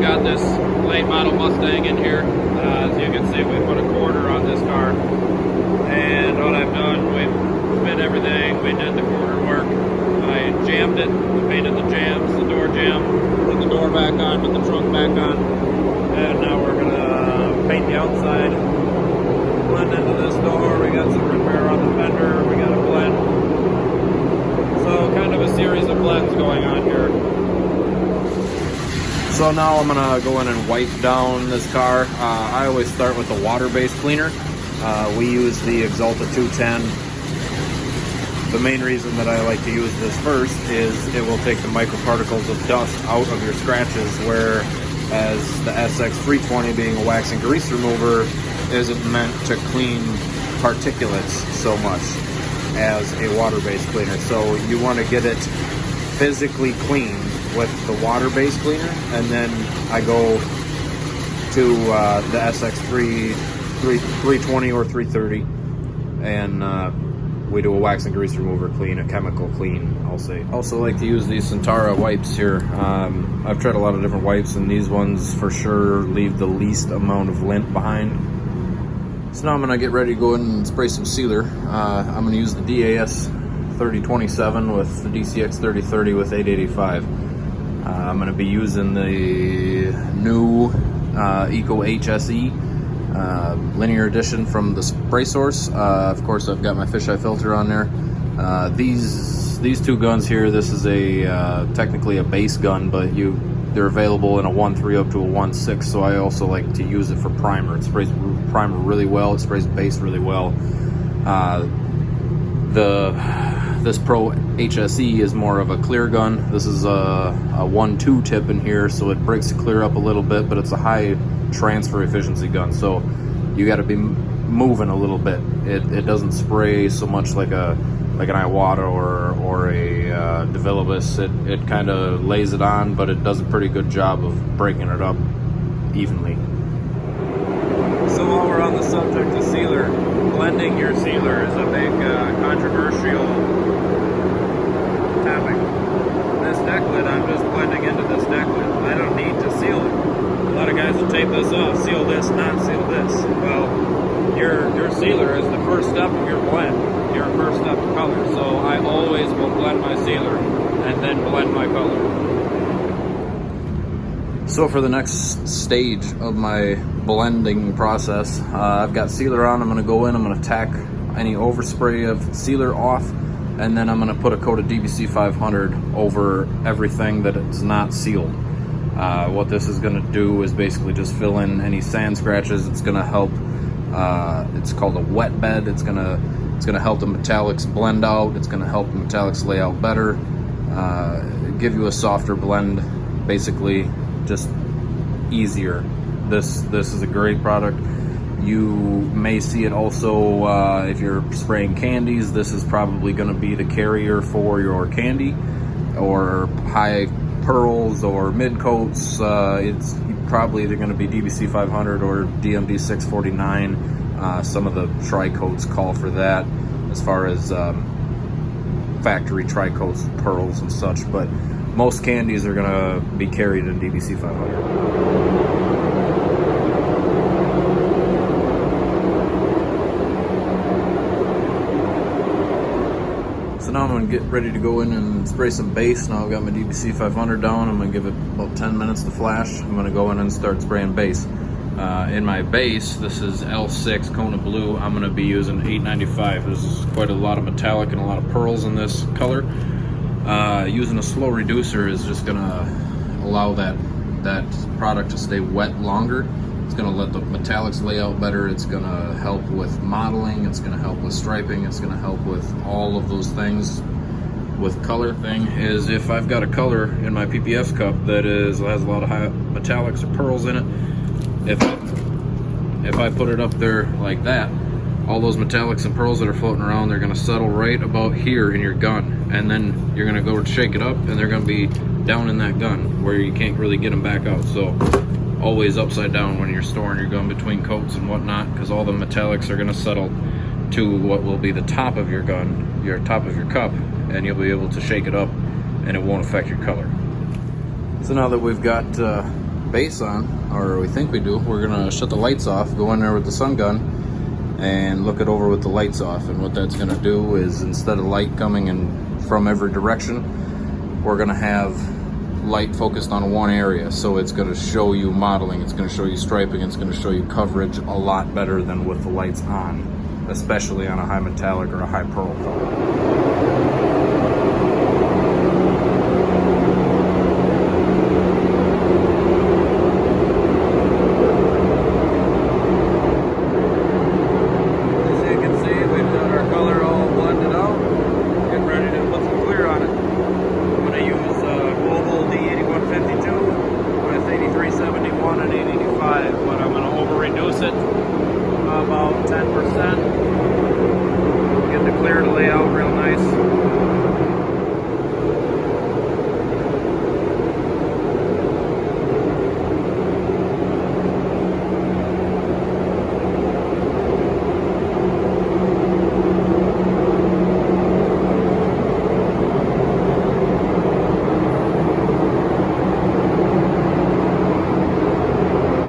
got this late model Mustang in here. As you can see, we put a quarter on this car. And what I've done, we've fit everything. We did the quarter work. I jammed it, painted the jams, the door jamb, put the door back on, put the trunk back on. And now we're gonna paint the outside, blend into this door. We got some repair on the fender. We got a blend. So kind of a series of blends going on here. So now I'm gonna go in and wipe down this car. I always start with a water-based cleaner. We use the Exalta 210. The main reason that I like to use this first is it will take the microparticles of dust out of your scratches, whereas the SX320, being a wax and grease remover, isn't meant to clean particulates so much as a water-based cleaner. So you want to get it physically clean with the water-based cleaner, and then I go to the SX320 or 330, and we do a wax and grease remover clean, a chemical clean, I'll say. Also like to use these Centara wipes here. I've tried a lot of different wipes, and these ones for sure leave the least amount of lint behind. So now I'm gonna get ready to go in and spray some sealer. I'm gonna use the DAS 3027 with the DCX 3030 with 885. I'm gonna be using the new Eco HSE linear edition from the Spray Source. Of course, I've got my fisheye filter on there. These two guns here, this is a technically a base gun, but they're available in a 1.3 up to a 1.6, so I also like to use it for primer. It sprays primer really well, it sprays base really well. This Pro HSE is more of a clear gun. This is a 1.2 tip in here, so it breaks the clear up a little bit, but it's a high transfer efficiency gun, so you got to be moving a little bit. It doesn't spray so much like an Iwata or a DeVilbiss. It kind of lays it on, but it does a pretty good job of breaking it up evenly. So while we're on the subject of sealer, blending your sealer is a big controversial topic. This decklet, I'm just blending into this decklet. I don't need to seal it. A lot of guys will tape this off, seal this, not seal this. Well, your sealer is the first step of your blend, your first step of color. So I always will blend my sealer and then blend my color. So for the next stage of my blending process, I've got sealer on. I'm gonna go in, I'm gonna tack any overspray of sealer off, and then I'm gonna put a coat of DBC 500 over everything that is not sealed. What this is gonna do is basically just fill in any sand scratches. It's gonna help, it's called a wet bed. It's gonna help the metallics blend out. It's gonna help the metallics lay out better, give you a softer blend, basically just easier. This is a great product. You may see it also if you're spraying candies. This is probably gonna be the carrier for your candy or high pearls or mid coats. It's probably either going to be DBC 500 or DMD 649. Some of the tri-coats call for that as far as factory tri-coats, pearls and such, but most candies are going to be carried in DBC 500. So now I'm going to get ready to go in and spray some base. Now I've got my DBC 500 down. I'm going to give it about 10 minutes to flash. I'm going to go in and start spraying base. In my base, this is L6 Kona Blue. I'm going to be using 895. There's quite a lot of metallic and a lot of pearls in this color. Using a slow reducer is just going to allow that product to stay wet longer. It's going to let the metallics lay out better. It's going to help with modeling. It's going to help with striping. It's going to help with all of those things. With color thing is, if I've got a color in my PPF cup that has a lot of high metallics or pearls in it, if I put it up there like that, all those metallics and pearls that are floating around, they're going to settle right about here in your gun, and then you're going to go to shake it up and they're going to be down in that gun where you can't really get them back out. So always upside down when you're storing your gun between coats and whatnot, because all the metallics are going to settle to what will be the top of your gun, your top of your cup, and you'll be able to shake it up and it won't affect your color. So now that we've got base on, or we think we do, we're gonna shut the lights off, go in there with the sun gun, and look it over with the lights off. And what that's gonna do is, instead of light coming in from every direction, we're gonna have light focused on one area. So it's gonna show you modeling, it's gonna show you striping, it's gonna show you coverage a lot better than with the lights on, especially on a high metallic or a high pearl color.